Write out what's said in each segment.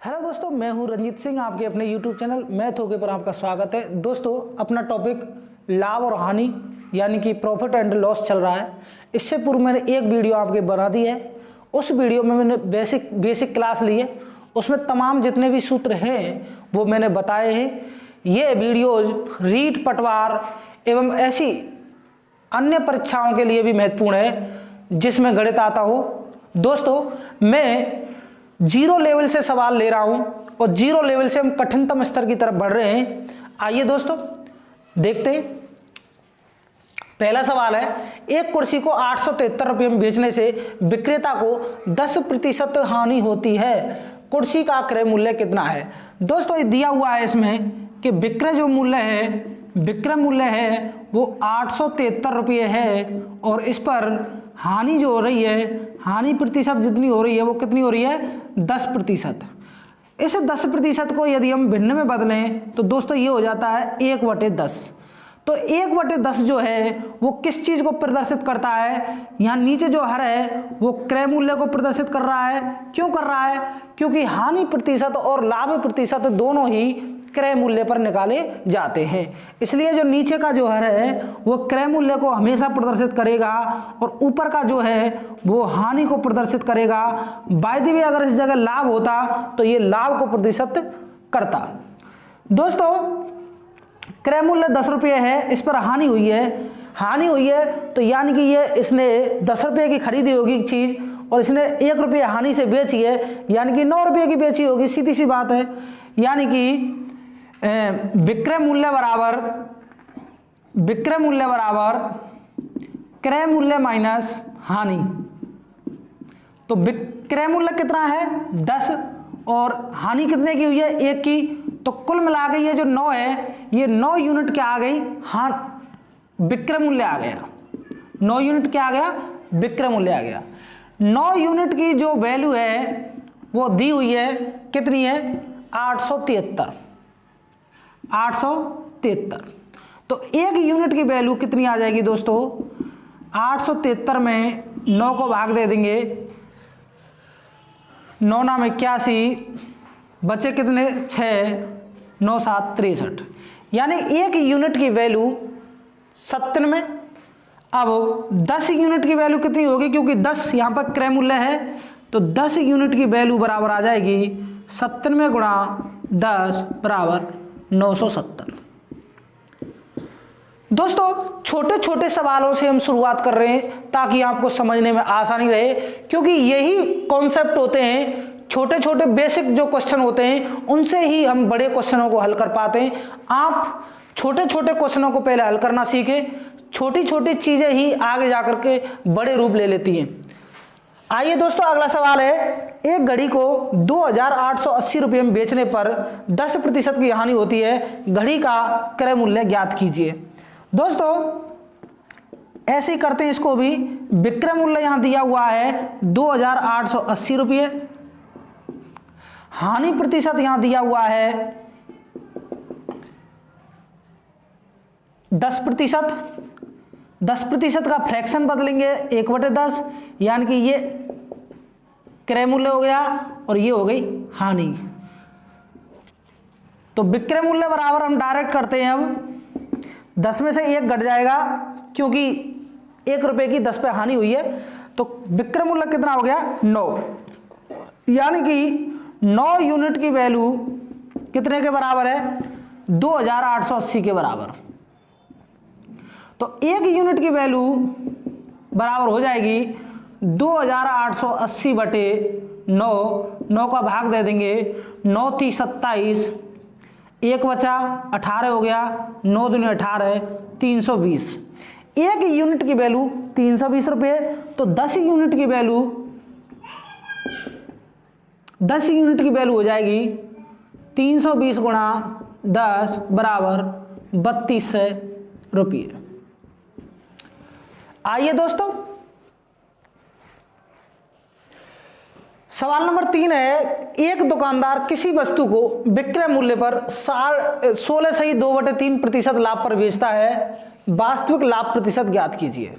Hello दोस्तों, मैं हूं रंजीत सिंह, आपके अपने YouTube चैनल मैथ ओके पर आपका स्वागत है। दोस्तों, अपना टॉपिक लाभ और हानि यानी कि प्रॉफिट एंड लॉस चल रहा है। इससे पूर्व मैंने एक वीडियो आपके बना दी है। उस वीडियो में मैंने बेसिक क्लास ली है। उसमें तमाम जितने भी सूत्र हैं वो मैंने बताए हैं। ये वीडियोज रीट, पटवार एवं ऐसी अन्य परीक्षाओं के लिए भी महत्वपूर्ण है जिसमें गणित आता हो। दोस्तों, मैं जीरो लेवल से सवाल ले रहा हूं और जीरो लेवल से हम कठिनतम स्तर की तरफ बढ़ रहे हैं। आइए दोस्तों देखते हैं। पहला सवाल है, एक कुर्सी को 873 रुपये में बेचने से विक्रेता को 10% हानि होती है। कुर्सी का क्रय मूल्य कितना है? दोस्तों, ये दिया हुआ है इसमें कि विक्रय मूल्य है वो 873 रुपये है और इस पर हानि जो हो रही है, हानि प्रतिशत जितनी हो रही है वो कितनी हो रही है? 10%। इस 10% को यदि हम भिन्न में बदलें तो दोस्तों ये हो जाता है 1/10। तो 1/10 जो है वो किस चीज को प्रदर्शित करता है? यहाँ नीचे जो हर है वो क्रय मूल्य को प्रदर्शित कर रहा है। क्यों कर रहा है? क्योंकि हानि प्रतिशत और लाभ प्रतिशत दोनों ही क्रय मूल्य पर निकाले जाते हैं। इसलिए जो नीचे का जो हर है वो क्रय मूल्य को हमेशा प्रदर्शित करेगा और ऊपर का जो है वो हानि को प्रदर्शित करेगा। बाय द वे, अगर इस जगह लाभ होता तो ये लाभ को प्रदर्शित करता। दोस्तों, क्रय मूल्य 10 रुपये है, इस पर हानि हुई है तो यानी कि ये इसने 10 रुपये की खरीदी होगी चीज और इसने 1 रुपये हानि से बेची है, यानी कि 9 रुपये की बेची होगी। सीधी सी बात है। यानी कि विक्रय मूल्य बराबर क्रय मूल्य माइनस हानि। तो विक्रय मूल्य कितना है? 10 और हानि कितने की हुई है? 1 की। तो कुल मिला के ये जो 9 है ये 9 यूनिट क्या आ गई? हाँ, विक्रय मूल्य आ गया। 9 यूनिट क्या आ गया? विक्रय मूल्य आ गया। 9 यूनिट की जो वैल्यू है वो दी हुई है, कितनी है? 873। तो 1 यूनिट की वैल्यू कितनी आ जाएगी दोस्तों? 873 में 9 को भाग दे देंगे, 9 9 81, बचे कितने? 6, 9 7 63। यानी 1 यूनिट की वैल्यू 97। अब 10 यूनिट की वैल्यू कितनी होगी? क्योंकि 10 यहाँ पर क्रय मूल्य है तो 10 यूनिट की वैल्यू बराबर आ जाएगी 97 गुणा 10 बराबर 970। दोस्तों, छोटे छोटे सवालों से हम शुरुआत कर रहे हैं ताकि आपको समझने में आसानी रहे, क्योंकि यही कॉन्सेप्ट होते हैं। छोटे छोटे बेसिक जो क्वेश्चन होते हैं उनसे ही हम बड़े क्वेश्चनों को हल कर पाते हैं। आप छोटे छोटे क्वेश्चनों को पहले हल करना सीखें। छोटी छोटी चीजें ही आगे जाकर के बड़े रूप ले लेती हैं। आइए दोस्तों, अगला सवाल है, एक घड़ी को 2880 रुपये में बेचने पर 10% की हानि होती है। घड़ी का क्रय मूल्य ज्ञात कीजिए। दोस्तों, ऐसे ही करते हैं इसको भी। विक्रय मूल्य यहां दिया हुआ है 2880 रुपये। हानि प्रतिशत यहां दिया हुआ है 10%। 10% का फ्रैक्शन बदलेंगे 1/10, यानी कि ये क्रय मूल्य हो गया और ये हो गई हानि। तो विक्रय मूल्य बराबर हम डायरेक्ट करते हैं। अब 10 में से 1 घट जाएगा क्योंकि 1 रुपये की 10 पे हानि हुई है। तो विक्रय मूल्य कितना हो गया? 9। यानी कि 9 यूनिट की वैल्यू कितने के बराबर है? 2880 के बराबर। तो 1 यूनिट की वैल्यू बराबर हो जाएगी 2880 बटे 9। 9 का भाग दे देंगे, 9 3 27, 1 बचा 18 हो गया, 9 दूनी 18, 320। 1 यूनिट की वैल्यू 320 रुपये। तो 10 यूनिट की वैल्यू हो जाएगी 320 गुणा 10 बराबर 3200 रुपये। आइए दोस्तों, सवाल नंबर 3 है, एक दुकानदार किसी वस्तु को विक्रय मूल्य पर 16.2/3% लाभ पर बेचता है। वास्तविक लाभ प्रतिशत ज्ञात कीजिए।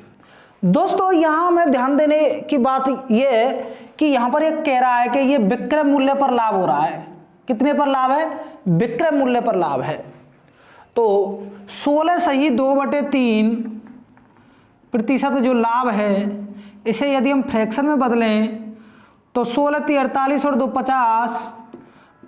दोस्तों, यहां हमें ध्यान देने की बात यह है कि यहां पर एक कह रहा है कि ये विक्रय मूल्य पर लाभ हो रहा है। कितने पर लाभ है? विक्रय मूल्य पर लाभ है। तो 16/3% जो लाभ है, इसे यदि हम फ्रैक्शन में बदलें तो 16×3 = 48 और 2 50,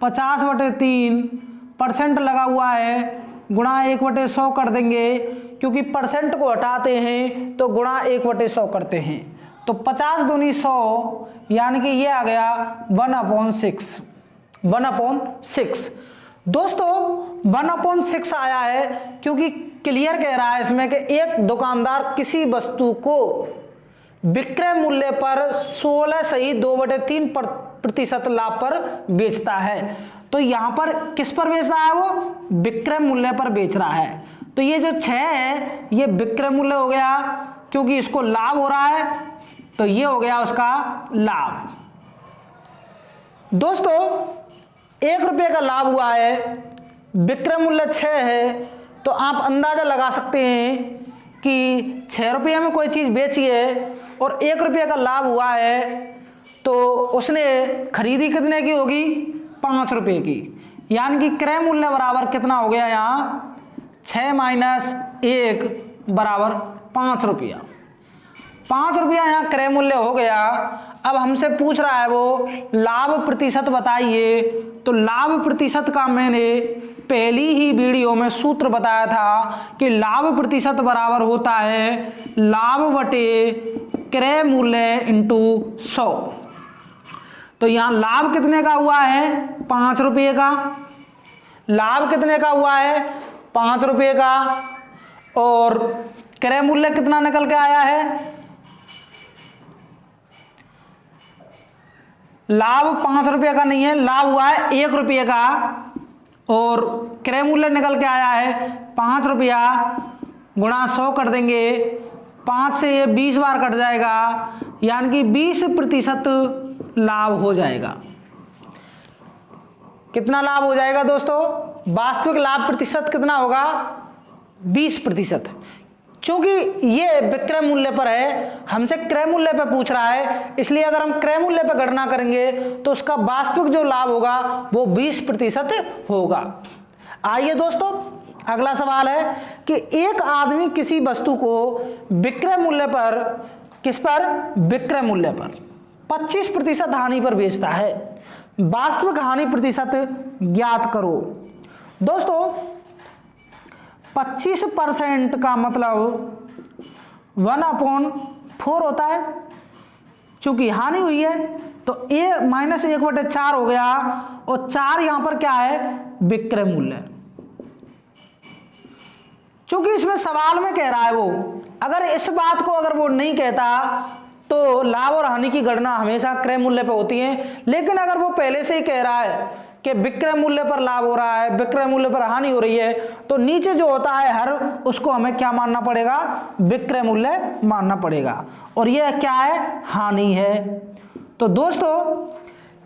50/3% लगा हुआ है, गुणा 1/100 कर देंगे, क्योंकि परसेंट को हटाते हैं तो गुणा 1/100 करते हैं। तो 50 दूनी 100, यानी कि ये आ गया 1/6। 1/6 दोस्तों 1/6 आया है क्योंकि क्लियर कह रहा है इसमें कि एक दुकानदार किसी वस्तु को विक्रय मूल्य पर 16.2/3% लाभ पर बेचता है। तो यहां पर किस पर बेच रहा है? वो विक्रय मूल्य पर बेच रहा है। तो ये जो 6 है ये विक्रय मूल्य हो गया, क्योंकि इसको लाभ हो रहा है, तो ये हो गया उसका लाभ। दोस्तों 1 रुपये का लाभ हुआ है, विक्रय मूल्य 6 है, तो आप अंदाजा लगा सकते हैं कि 6 रुपये में कोई चीज बेची है और 1 रुपये का लाभ हुआ है, तो उसने खरीदी कितने की होगी? 5 रुपये की। यानी कि क्रय मूल्य बराबर कितना हो गया यहाँ? 6 - 1 बराबर 5 रुपया। 5 रुपया यहाँ क्रय मूल्य हो गया। अब हमसे पूछ रहा है वो लाभ प्रतिशत बताइए। तो लाभ प्रतिशत का मैंने पहली ही वीडियो में सूत्र बताया था कि लाभ प्रतिशत बराबर होता है लाभ बटे क्रय मूल्य इंटू 100। तो यहाँ लाभ कितने का हुआ है? 5 रुपये का। लाभ कितने का हुआ है? 5 रुपये का। और क्रय मूल्य कितना निकल के आया है? लाभ 5 रुपये का नहीं है, लाभ हुआ है 1 रुपये का, और क्रय मूल्य निकल के आया है 5 रुपया, गुणा 100 कर देंगे, 5 से ये 20 बार कट जाएगा, यानी कि 20% लाभ हो जाएगा। कितना लाभ हो जाएगा दोस्तों? वास्तविक लाभ प्रतिशत कितना होगा? 20%। क्योंकि ये विक्रय मूल्य पर है, हमसे क्रय मूल्य पर पूछ रहा है, इसलिए अगर हम क्रय मूल्य पर गणना करेंगे तो उसका वास्तविक जो लाभ होगा वो 20% होगा। आइए दोस्तों अगला सवाल है कि एक आदमी किसी वस्तु को विक्रय मूल्य पर, किस पर? विक्रय मूल्य पर 25% हानि पर बेचता है। वास्तविक हानि प्रतिशत ज्ञात करो। दोस्तों 25% का मतलब 1/4 होता है, चूंकि हानि हुई है तो -1/4 हो गया, और 4 यहां पर क्या है? विक्रय मूल्य। चूंकि इसमें सवाल में कह रहा है वो, अगर इस बात को अगर वो नहीं कहता तो लाभ और हानि की गणना हमेशा क्रय मूल्य पे होती है, लेकिन अगर वो पहले से ही कह रहा है कि विक्रय मूल्य पर लाभ हो रहा है, विक्रय मूल्य पर हानि हो रही है, तो नीचे जो होता है हर, उसको हमें क्या मानना पड़ेगा? विक्रय मूल्य मानना पड़ेगा। और यह क्या है? हानि है। तो दोस्तों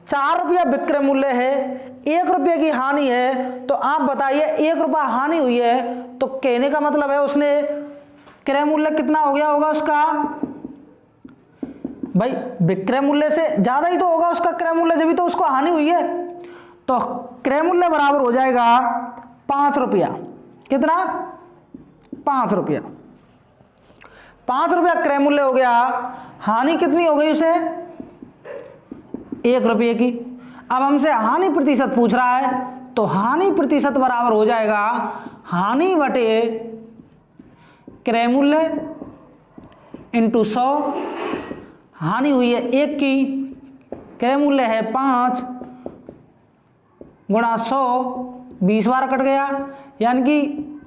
4 रुपया विक्रय मूल्य है, 1 रुपये की हानि है, तो आप बताइए 1 रुपया हानि हुई है, तो कहने का मतलब है उसने क्रय मूल्य कितना हो गया होगा उसका? भाई विक्रय मूल्य से ज्यादा ही तो होगा उसका क्रय मूल्य, जब भी तो उसको हानि हुई है। तो क्रय मूल्य बराबर हो जाएगा 5 रुपया। कितना? 5 रुपया। 5 रुपया क्रय मूल्य हो गया, हानि कितनी हो गई उसे? 1 रुपये की। अब हमसे हानि प्रतिशत पूछ रहा है, तो हानि प्रतिशत बराबर हो जाएगा हानि बटे क्रय मूल्य इंटू 100। हानि हुई है 1 की, क्रय मूल्य है 5, गुणा 100, 20 बार कट गया, यानी कि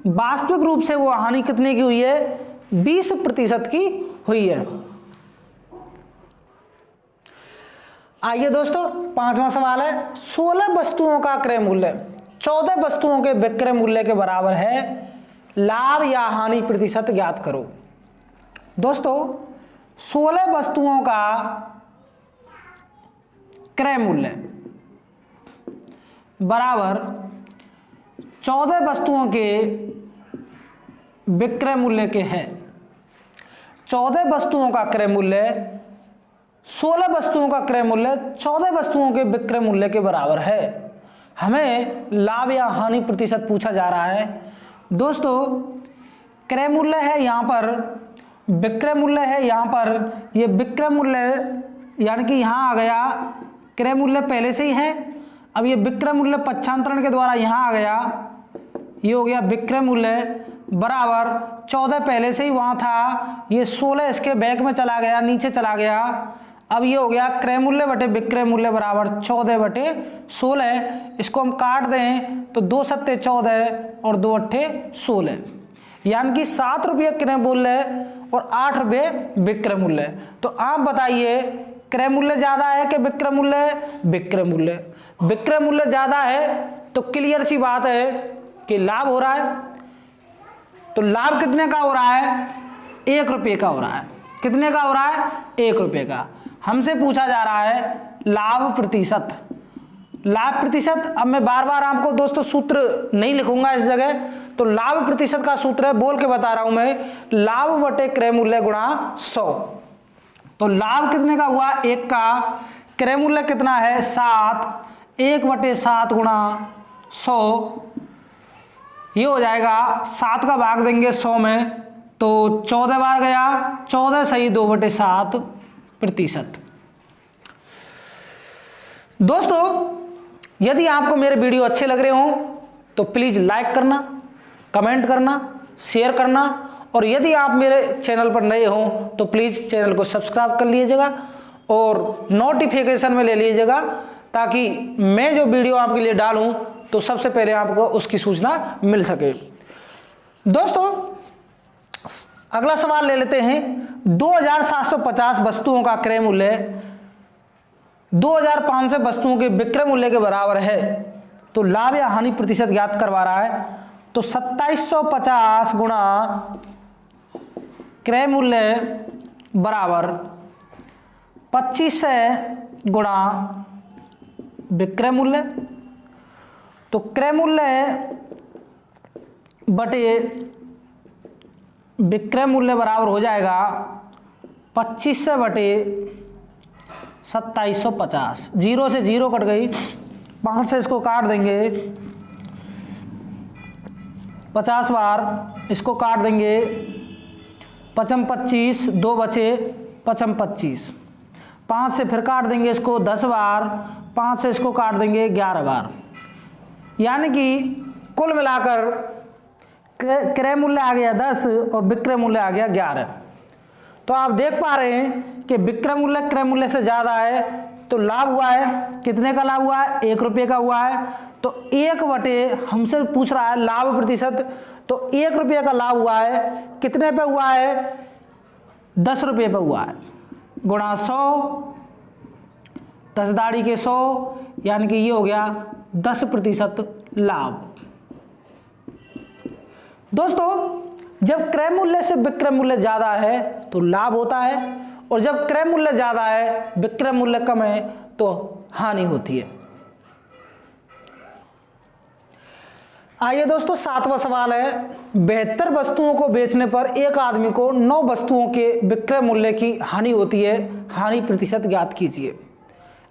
वास्तविक रूप से वो हानि कितने की हुई है? 20% की हुई है। आइए दोस्तों 5वां सवाल है, 16 वस्तुओं का क्रय मूल्य 14 वस्तुओं के विक्रय मूल्य के बराबर है, लाभ या हानि प्रतिशत ज्ञात करो। दोस्तों 16 वस्तुओं का क्रय मूल्य बराबर 14 वस्तुओं के विक्रय मूल्य के है। 14 वस्तुओं का क्रय मूल्य 16 वस्तुओं का क्रय मूल्य 14 वस्तुओं के विक्रय मूल्य के बराबर है। हमें लाभ या हानि प्रतिशत पूछा जा रहा है। दोस्तों क्रय मूल्य है यहाँ पर, विक्रय मूल्य है यहाँ पर, ये विक्रय मूल्य यानी कि यहाँ आ गया, क्रय मूल्य पहले से ही है, अब ये विक्रय मूल्य पक्षांतरण के द्वारा यहाँ आ गया, ये हो गया विक्रय मूल्य बराबर 14 पहले से ही वहाँ था, ये 16 इसके बैक में चला गया, नीचे चला गया। अब ये हो गया क्रय मूल्य बटे विक्रय मूल्य बराबर 14 बटे 16। इसको हम काट दें तो 2 सत्ते 14 और 2 अट्ठे 16, यानी कि 7 रुपये क्रय मूल्य और 8 रुपये विक्रय मूल्य। तो आप बताइए क्रय मूल्य ज्यादा है कि विक्रय मूल्य? विक्रय मूल्य। विक्रय मूल्य ज्यादा है तो क्लियर सी बात है कि लाभ हो रहा है। तो लाभ कितने का हो रहा है? 1 रुपये का हो रहा है। कितने का हो रहा है? 1 रुपये का। हमसे पूछा जा रहा है लाभ प्रतिशत। लाभ प्रतिशत, अब मैं बार बार आपको दोस्तों सूत्र नहीं लिखूंगा इस जगह, तो लाभ प्रतिशत का सूत्र है, बोल के बता रहा हूं मैं, लाभ बटे क्रय मूल्य गुणा 100। तो लाभ कितने का हुआ? 1 का। क्रय मूल्य कितना है? 7। 1 बटे 7 गुणा 100, ये हो जाएगा 7 का भाग देंगे 100 में तो 14 बार गया, 14 सही 2 बटे 7 प्रतिशत। दोस्तों यदि आपको मेरे वीडियो अच्छे लग रहे हो तो प्लीज लाइक करना, कमेंट करना, शेयर करना, और यदि आप मेरे चैनल पर नए हो तो प्लीज चैनल को सब्सक्राइब कर लीजिएगा और नोटिफिकेशन में ले लीजिएगा, ताकि मैं जो वीडियो आपके लिए डालूं तो सबसे पहले आपको उसकी सूचना मिल सके। दोस्तों अगला सवाल ले लेते हैं। 2750 वस्तुओं का क्रय मूल्य 2500 वस्तुओं के विक्रय मूल्य के बराबर है, तो लाभ या हानि प्रतिशत ज्ञात करवा रहा है। तो 2750 गुणा क्रय मूल्य बराबर 2500 गुणा विक्रय मूल्य। तो क्रय मूल्य बटे विक्रय मूल्य बराबर हो जाएगा 2500 बटे 2750। 0 से 0 कट गई, 5 से इसको काट देंगे, 50 बार इसको काट देंगे, 55 25, 2 बचे 55 25, 5 से फिर काट देंगे इसको 10 बार, 5 से इसको काट देंगे 11 बार, यानी कि कुल मिलाकर क्रय मूल्य आ गया 10 और विक्रय मूल्य आ गया 11। तो आप देख पा रहे हैं कि विक्रय मूल्य क्रय मूल्य से ज्यादा है, तो लाभ हुआ है। कितने का लाभ हुआ है? 1 रुपये का हुआ है। तो 1 बटे, हमसे पूछ रहा है लाभ प्रतिशत, तो 1 रुपये का लाभ हुआ है। कितने पे हुआ है? 10 रुपये पे हुआ है, गुणा 100, 10 दाड़ी के 100, यानी कि ये हो गया 10% लाभ। दोस्तों जब क्रय मूल्य से विक्रय मूल्य ज्यादा है तो लाभ होता है, और जब क्रय मूल्य ज्यादा है विक्रय मूल्य कम है तो हानि होती है। आइए दोस्तों 7वां सवाल है। 72 वस्तुओं को बेचने पर एक आदमी को 9 वस्तुओं के विक्रय मूल्य की हानि होती है, हानि प्रतिशत ज्ञात कीजिए।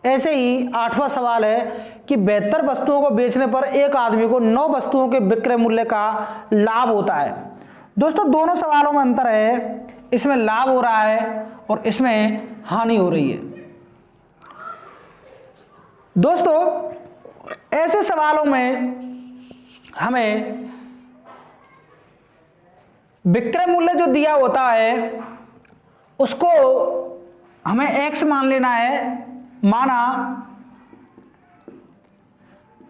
ऐसे ही 8वां सवाल है कि 72 वस्तुओं को बेचने पर एक आदमी को 9 वस्तुओं के विक्रय मूल्य का लाभ होता है। दोस्तों दोनों सवालों में अंतर है, इसमें लाभ हो रहा है और इसमें हानि हो रही है। दोस्तों ऐसे सवालों में हमें विक्रय मूल्य जो दिया होता है उसको हमें एक्स मान लेना है।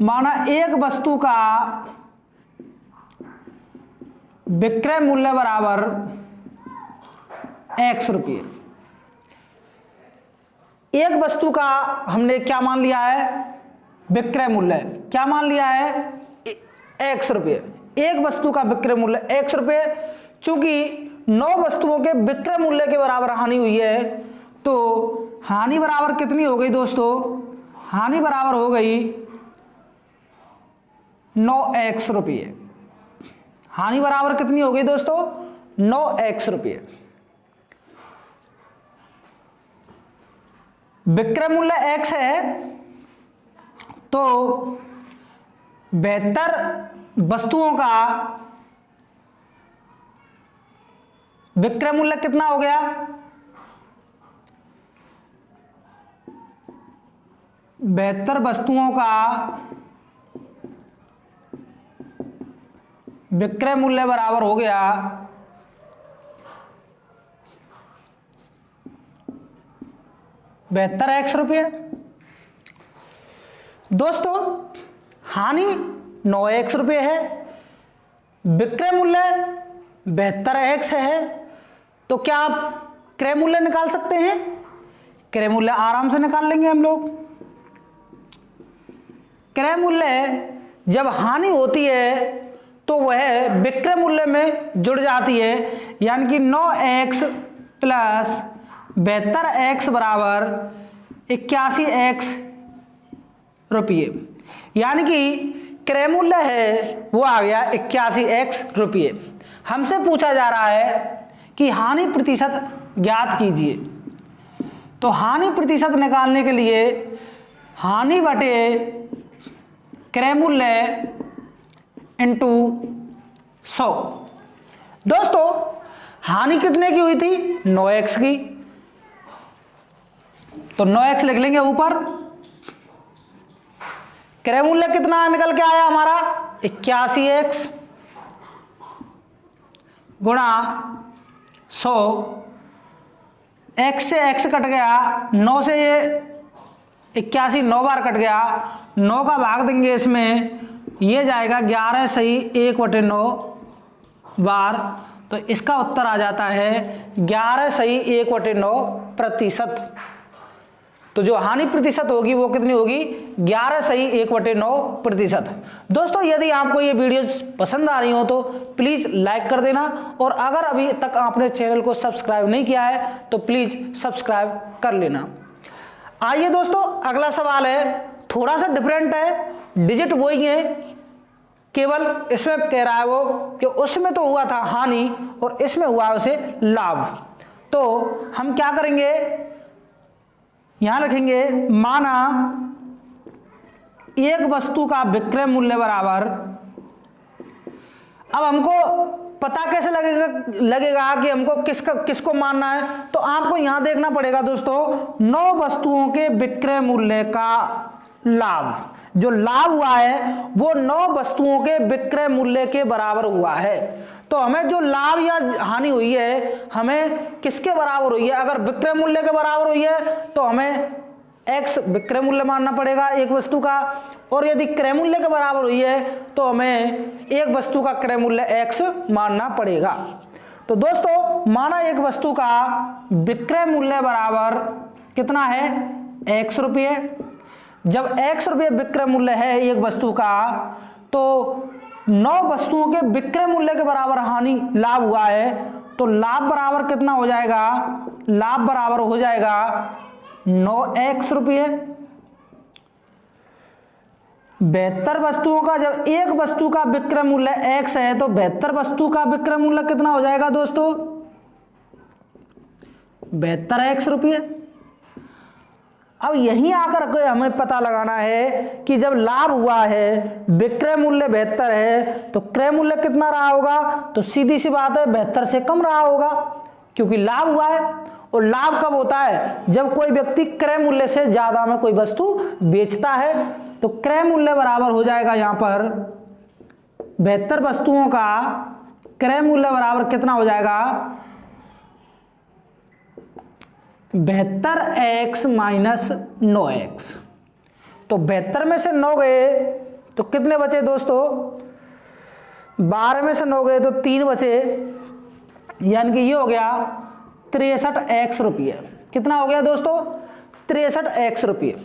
माना एक वस्तु का विक्रय मूल्य बराबर x रुपये। एक वस्तु का हमने क्या मान लिया है? विक्रय मूल्य। क्या मान लिया है? x रुपये। एक वस्तु का विक्रय मूल्य x रुपये। चूंकि 9 वस्तुओं के विक्रय मूल्य के बराबर हानि हुई है, तो हानि बराबर कितनी हो गई दोस्तों? हानि बराबर हो गई 9x रुपये। हानि बराबर कितनी हो गई दोस्तों? 9x रुपये। विक्रय मूल्य x है तो 72 वस्तुओं का विक्रय मूल्य कितना हो गया? 72 वस्तुओं का विक्रय मूल्य बराबर हो गया 72x रुपये। दोस्तों हानि 9x रुपये है, विक्रय मूल्य 72x है, तो क्या आप क्रय मूल्य निकाल सकते हैं? क्रय मूल्य आराम से निकाल लेंगे हम लोग। क्रय मूल्य जब हानि होती है तो वह विक्रय मूल्य में जुड़ जाती है, यानी कि 9x प्लस 72x बराबर 81x रुपये, यानी कि क्रय मूल्य है वो आ गया 81x रुपये। हमसे पूछा जा रहा है कि हानि प्रतिशत ज्ञात कीजिए, तो हानि प्रतिशत निकालने के लिए हानि बटे क्रय मूल्य इंटू 100। दोस्तों हानि कितने की हुई थी? 9x की, तो 9x लिख लेंगे ऊपर। क्रय मूल्य कितना निकल के आया हमारा? 81x गुणा 100, x से x कट गया, 9 से ये 81 9 बार कट गया, 9 का भाग देंगे इसमें, ये जाएगा 11 सही 1/9 बार, तो इसका उत्तर आ जाता है 11 सही 1/9%। तो जो हानि प्रतिशत होगी वो कितनी होगी? 11 सही 1/9%। दोस्तों यदि आपको ये वीडियो पसंद आ रही हो तो प्लीज़ लाइक कर देना, और अगर अभी तक आपने चैनल को सब्सक्राइब नहीं किया है तो प्लीज़ सब्सक्राइब कर लेना। आइए दोस्तों अगला सवाल है, थोड़ा सा डिफरेंट है, डिजिट वही है, केवल इसमें कह रहा है वो कि उसमें तो हुआ था हानि और इसमें हुआ उसे लाभ। तो हम क्या करेंगे, यहां लिखेंगे माना एक वस्तु का विक्रय मूल्य बराबर, अब हमको पता कैसे लगेगा कि हमको किसको मानना है? तो आपको यहां देखना पड़ेगा दोस्तों, 9 वस्तुओं के विक्रय मूल्य का लाभ, जो लाभ हुआ है वो 9 वस्तुओं के विक्रय मूल्य के बराबर हुआ है। तो हमें जो लाभ या हानि हुई है हमें किसके बराबर हुई है? अगर विक्रय मूल्य के बराबर हुई है तो हमें x विक्रय मूल्य मानना पड़ेगा एक वस्तु का, और यदि क्रय मूल्य के बराबर हुई है तो हमें एक वस्तु का क्रय मूल्य x मानना पड़ेगा। तो दोस्तों माना एक वस्तु का विक्रय मूल्य बराबर कितना है? x रुपये। जब x रुपये विक्रय मूल्य है एक वस्तु का, तो 9 वस्तुओं के विक्रय मूल्य के बराबर हानि लाभ हुआ है, तो लाभ बराबर कितना हो जाएगा? लाभ बराबर हो जाएगा 9x रुपये। 72 वस्तुओं का, जब एक वस्तु का विक्रय मूल्य x है तो 72 वस्तु का विक्रय मूल्य कितना हो जाएगा दोस्तों? 72x रुपये। अब यहीं आकर के हमें पता लगाना है कि जब लाभ हुआ है, विक्रय मूल्य 72 है, तो क्रय मूल्य कितना रहा होगा? तो सीधी सी बात है 72 से कम रहा होगा, क्योंकि लाभ हुआ है। और लाभ कब होता है? जब कोई व्यक्ति क्रय मूल्य से ज्यादा में कोई वस्तु बेचता है, तो क्रय मूल्य बराबर हो जाएगा यहां पर 72 वस्तुओं का क्रय मूल्य बराबर कितना हो जाएगा? 72x minus 9x। तो 72 में से 9 गए तो कितने बचे दोस्तों? 12 में से 9 गए तो 3 बचे, यानी कि ये हो गया 63x रुपये। कितना हो गया दोस्तों? 63x रुपये।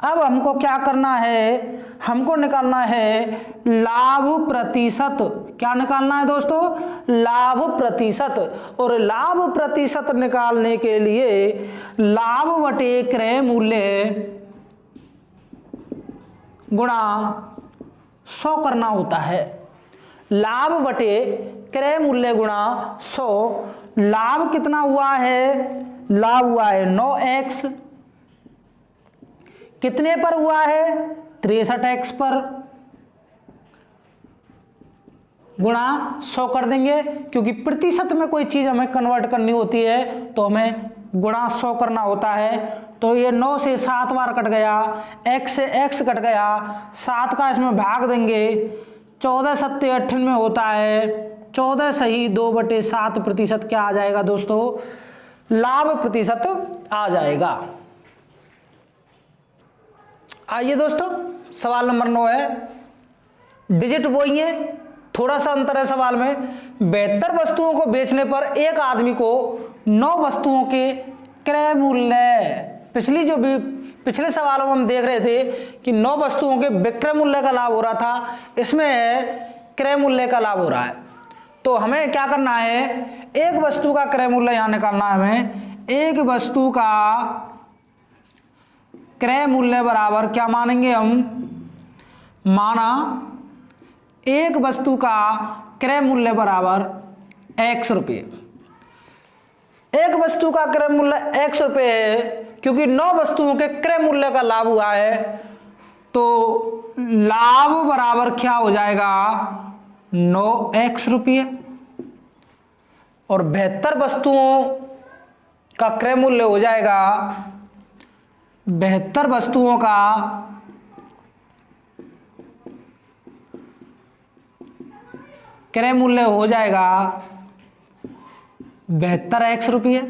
अब हमको क्या करना है? हमको निकालना है लाभ प्रतिशत। क्या निकालना है दोस्तों? लाभ प्रतिशत। और लाभ प्रतिशत निकालने के लिए लाभ बटे क्रय मूल्य गुणा 100 करना होता है। लाभ बटे क्रय मूल्य गुणा 100। लाभ कितना हुआ है? लाभ हुआ है 9x। कितने पर हुआ है? 63x पर, गुणा 100 कर देंगे, क्योंकि प्रतिशत में कोई चीज़ हमें कन्वर्ट करनी होती है तो हमें गुणा 100 करना होता है। तो ये 9 से 7 बार कट गया, x से x कट गया, 7 का इसमें भाग देंगे, 14 सत्ते 98 होता है, 14 सही 2/7% क्या आ जाएगा दोस्तों, लाभ प्रतिशत आ जाएगा। आइए दोस्तों, सवाल नंबर 9 है, डिजिट वही है, थोड़ा सा अंतर है सवाल में। 72 वस्तुओं को बेचने पर एक आदमी को 9 वस्तुओं के क्रय मूल्य, पिछले सवालों में हम देख रहे थे कि 9 वस्तुओं के विक्रय मूल्य का लाभ हो रहा था, इसमें क्रय मूल्य का लाभ हो रहा है। तो हमें क्या करना है, एक वस्तु का क्रय मूल्य यहां निकालना है हमें। एक वस्तु का क्रय मूल्य बराबर क्या मानेंगे हम, माना एक वस्तु का क्रय मूल्य बराबर x रुपये। एक वस्तु का क्रय मूल्य x रुपये है, क्योंकि 9 वस्तुओं के क्रय मूल्य का लाभ हुआ है, तो लाभ बराबर क्या हो जाएगा, 9x रुपये। और 72 वस्तुओं का क्रय मूल्य हो जाएगा, 72 वस्तुओं का क्रय मूल्य हो जाएगा 72x रुपये।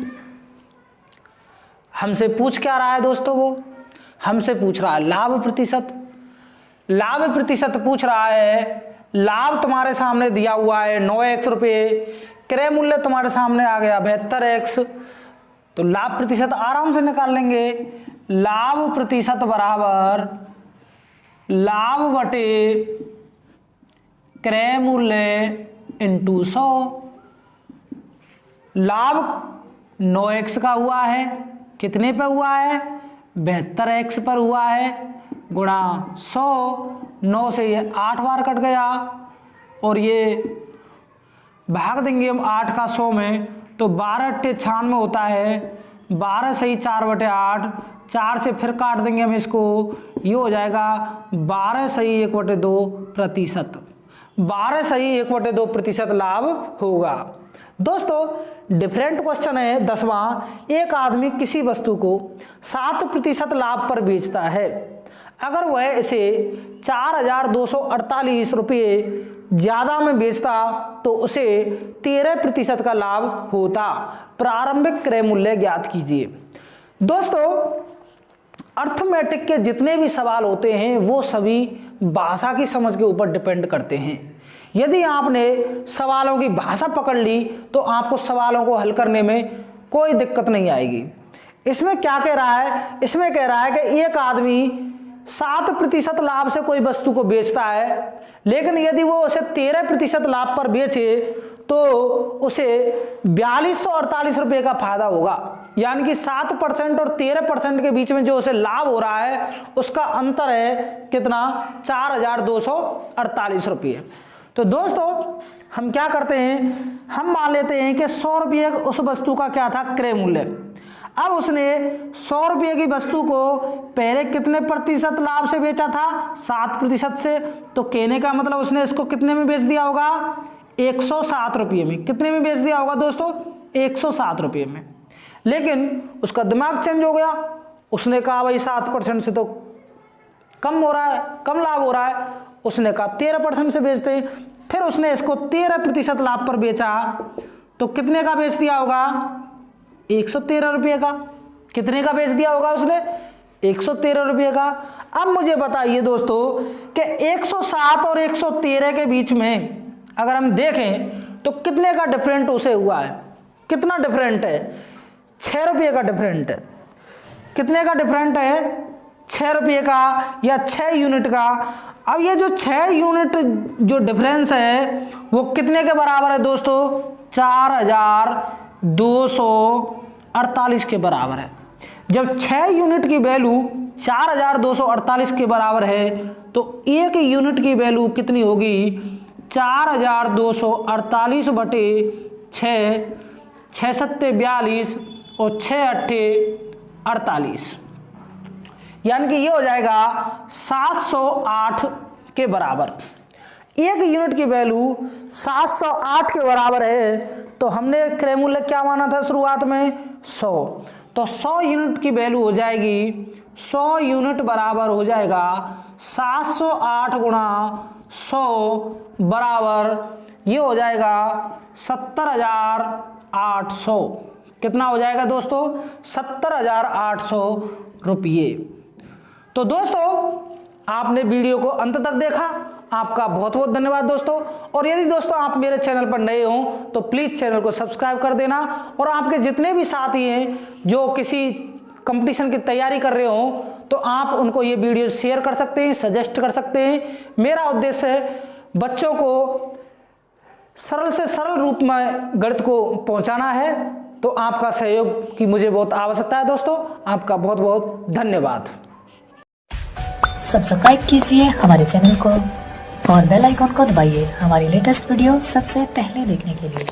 हमसे पूछ क्या रहा है दोस्तों, वो हमसे पूछ रहा है लाभ प्रतिशत। लाभ प्रतिशत पूछ रहा है, लाभ तुम्हारे सामने दिया हुआ है 9x रुपये, क्रय मूल्य तुम्हारे सामने आ गया 72x, तो लाभ प्रतिशत आराम से निकाल लेंगे। लाभ प्रतिशत बराबर लाभ बटे क्रय मूल्य इंटू 100। लाभ 9x का हुआ है, कितने पे हुआ है, 72x पर हुआ है, गुणा 100, 9 से ये 8 बार कट गया, और ये भाग देंगे हम 8 का 100 में, तो 12 अट्ठे 96 होता है, 12 सही 4/8, 4 से फिर काट देंगे हम इसको, ये हो जाएगा 12 सही 1/2%। 12 सही 1/2% लाभ होगा। दोस्तों डिफरेंट क्वेश्चन है 10वां, एक आदमी किसी वस्तु को 7% लाभ पर बेचता है, अगर वह इसे 4,248 रुपये ज्यादा में बेचता तो उसे 13% का लाभ होता। प्रारंभिक क्रय मूल्य ज्ञात कीजिए। दोस्तों अर्थमेटिक के जितने भी सवाल होते हैं वो सभी भाषा की समझ के ऊपर डिपेंड करते हैं। यदि आपने सवालों की भाषा पकड़ ली तो आपको सवालों को हल करने में कोई दिक्कत नहीं आएगी। इसमें क्या कह रहा है, इसमें कह रहा है कि एक आदमी 7% लाभ से कोई वस्तु को बेचता है, लेकिन यदि वो उसे 13% लाभ पर बेचे तो उसे 4248 रुपये का फायदा होगा। यानी कि 7% और 13% के बीच में जो उसे लाभ हो रहा है उसका अंतर है कितना, 4248 रुपये। तो दोस्तों हम क्या करते हैं, हम मान लेते हैं कि 100 रुपये उस वस्तु का क्या था, क्रय मूल्य। अब उसने 100 रुपये की वस्तु को पहले कितने प्रतिशत लाभ से बेचा था, 7% से। तो कहने का मतलब उसने इसको कितने में बेच दिया होगा, 107 रुपये में। कितने में बेच दिया होगा दोस्तों, 107 रुपये में। लेकिन उसका दिमाग चेंज हो गया, उसने कहा भाई 7% से तो कम हो रहा है, कम लाभ हो रहा है, उसने कहा 13% से बेचते हैं। फिर उसने इसको 13% लाभ पर बेचा तो कितने का बेच दिया होगा, 113 रुपये का। कितने का बेच दिया होगा उसने, 113 रुपये का। अब मुझे बताइए दोस्तों कि 107 और 113 के बीच में अगर हम देखें तो कितने का डिफरेंट उसे हुआ है, कितना डिफरेंट है, 6 रुपये का डिफरेंट है। कितने का डिफरेंट है, 6 रुपये का या 6 यूनिट का। अब ये जो 6 यूनिट जो डिफरेंस है वो कितने के बराबर है दोस्तों, 4248 के बराबर है। जब 6 यूनिट की वैल्यू 4248 के बराबर है तो 1 यूनिट की वैल्यू कितनी होगी, 4248 बटे 6, 6 सत्ते 42 और 6 अट्ठे 48, यानी कि ये हो जाएगा 708 के बराबर। एक यूनिट की वैल्यू 708 के बराबर है, तो हमने क्रय मूल्य क्या माना था शुरुआत में 100, तो 100 यूनिट की वैल्यू हो जाएगी 100 यूनिट बराबर हो जाएगा 708 गुणा 100 बराबर ये हो जाएगा 70,800। कितना हो जाएगा दोस्तों 70,800 रुपये। तो दोस्तों आपने वीडियो को अंत तक देखा, आपका बहुत बहुत धन्यवाद दोस्तों। और यदि दोस्तों आप मेरे चैनल पर नए हो तो प्लीज़ चैनल को सब्सक्राइब कर देना, और आपके जितने भी साथी हैं जो किसी कंपटीशन की तैयारी कर रहे हो तो आप उनको ये वीडियो शेयर कर सकते हैं, सजेस्ट कर सकते हैं। मेरा उद्देश्य है बच्चों को सरल से सरल रूप में गणित को पहुंचाना है, तो आपका सहयोग की मुझे बहुत आवश्यकता है दोस्तों। आपका बहुत बहुत धन्यवाद। सब्सक्राइब कीजिए हमारे चैनल को और बेल आइकॉन को दबाइए हमारी लेटेस्ट वीडियो सबसे पहले देखने के लिए।